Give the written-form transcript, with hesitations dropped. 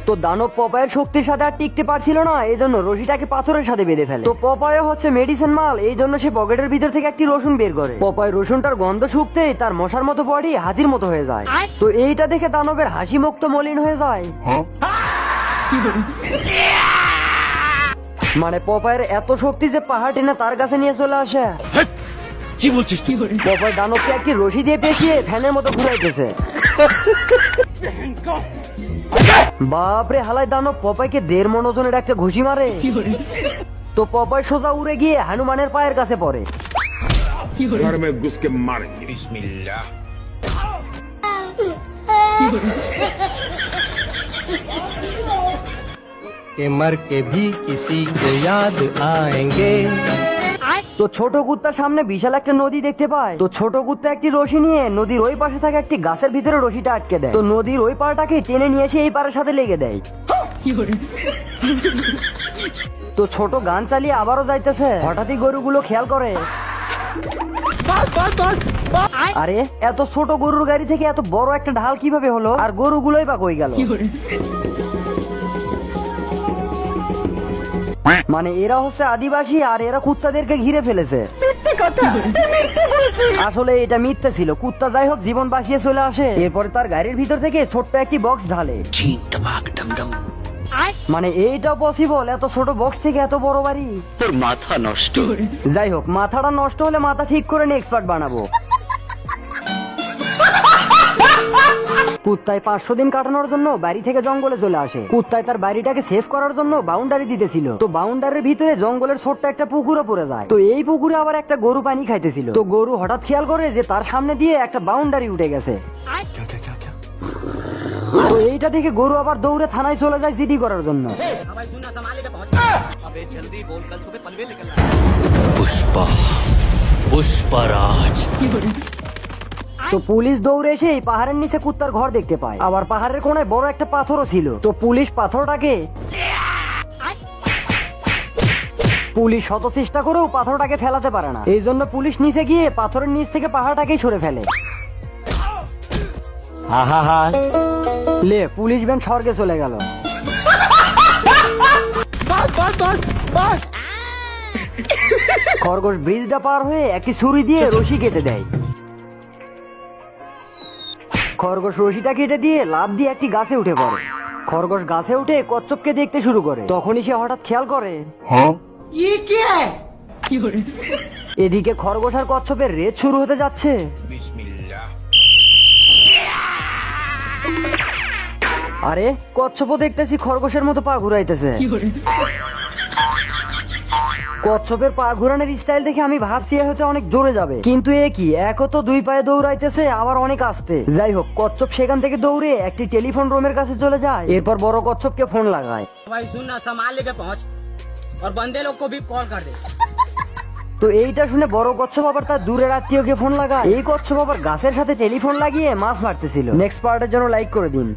তো দানব পপায়ের শক্তির সাথে আর টিকতে পারছিল না, এই জন্য রশিটাকে পাথরের সাথে বেঁধে ফেলে। তো পপায় হচ্ছে মেডিসিন মাল, এই জন্য সে পকেটের ভিতর থেকে একটি রসুন বের করে। পপায় রসুনটার গন্ধ শুকতেই তার মশার মতো বডি হাতির মতো হয়ে যায়। তো এইটা দেখে দানবের হাসি মুখ তো মলিন হয়ে যায়। মানে পপায়ের এত শক্তি যে পাহাড় টেনে তার কাছে নিয়ে চলে আসে। কি বলছিস তুই? পপায় দানবকে একটি রশি দিয়ে পেঁচিয়ে ফ্যানের মতো ঘুরাইতেছে। বাপরে, হালাই দানব পপাইকে 1.5 মণ ওজনের একটা ঘুষি মারে। তো পপাই সোজা উড়ে গিয়ে হনুমানের পায়ের কাছে পড়ে। घर में घुस के मारेंगे। बिस्मिल्लाह। के मर के भी किसी को याद आएंगे। তো ছোট কুত্তার সামনে বিশাল একটা নদী দেখতে পায়। তো ছোট কুত্তা একটি রশি নিয়ে নদীর ওই পাশে থাকা একটি গাছের ভিতরে রশিটা আটকে দেয়। তো নদীর ওই পাড়টাকে টেনে নিয়ে এসে এই পাড়ের সাথে লেগে দেয়। তো ছোট গান চালিয়ে আবারও যাইতেছে, হঠাৎই গরুগুলো খেয়াল করে, আরে এত ছোট গরুর গাড়ি থেকে এত বড় একটা ঢাল কিভাবে হলো, আর গরুগুলোই বা কই গেল। মানে এরা হচ্ছে আদিবাসী আর এরা কুত্তাদেরকে ঘিরে ফেলেছে। আসলে এটা মিথ্যে ছিল। কুত্তা যাই হোক জীবন বাঁচিয়ে চলে আসে। এরপরে তার গাড়ির ভিতর থেকে ছোট্ট একটি বক্স ঢালে। মানে এইটাও পসিবল, এত ছোট বক্স থেকে এত বড় বাড়ি। তোর মাথা নষ্ট। যাই হোক, মাথাটা নষ্ট হলে মাথা ঠিক করে নিয়ে এক্সপার্ট বানাবো। কুত্তায় 500 দিন কাটানোর জন্য বাড়ি থেকে জঙ্গলে চলে আসে। কুত্তায় তার বাড়িটাকে সেভ করার জন্য বাউন্ডারি দিতেছিল। তো বাউন্ডারির ভিতরে জঙ্গলের ছোট্ট একটা পুকুরও পড়ে যায়। তো এই পুকুরে আবার একটা গরু পানি খাইতেছিল। তো গরু হঠাৎ খেয়াল করে যে তার সামনে দিয়ে একটা বাউন্ডারি উঠে গেছে। তো এইটা দেখে গরু আবার দৌড়ে থানায় চলে যায় জিডি করার জন্য। পুষ্পা, পুষ্পারাজ। তো পুলিশ দৌড়ে এসে এই পাহাড়ের নিচে কুত্তার ঘর দেখতে পায়। আবার পাহাড়ের কোনায় বড় একটা পাথরও ছিল। তো পুলিশ শত চেষ্টা করেও পাথরটাকে ফেলাতে পারে না। এই জন্য পুলিশ নিচে গিয়ে পাথরের নিচ থেকে পাহাড়টাকেই সরে ফেলে। লে, পুলিশ ভ্যান স্বর্গে চলে গেল। খরগোশ ব্রিজটা পার হয়ে একটি ছুরি দিয়ে রশি কেটে দেয়। খরগোশ রশিটা কেটে দিয়ে লাফ দিয়ে একটি গাছে উঠে পড়ে। খরগোশ গাছে উঠে কচ্ছপকে দেখতে শুরু করে। তখনই সে হঠাৎ খেয়াল করে, এদিকে খরগোশ আর কচ্ছপের রেস শুরু হতে যাচ্ছে। আরে কচ্ছপও দেখতেছি খরগোশের মতো পা ঘুরাইতেছে। কচ্ছপের পা ঘুরানোর স্টাইল দেখে আমি ভাবছি হয়তো অনেক জোরে যাবে, কিন্তু এ কি, একও তো 2 পায়ে দৌড়াইতেছে আবার অনেক আস্তে। যাই হোক, কচ্ছপ সেখান থেকে দৌড়ে একটি টেলিফোন রুমের কাছে চলে যায়। এরপর বড় কচ্ছপকে ফোন লাগায়। भाई सुन ना, सामान लेके पहुंच और बंदे लोग को भी कॉल कर दे। তো এইটা শুনে বড় কচ্ছপ আবার তার দূরের আত্মীয়কে ফোন লাগায়। এই কচ্ছপ আবার গাছের সাথে টেলিফোন লাগিয়ে মাছ মারতেছিল। নেক্সট পার্টের জন্য লাইক করে দিন।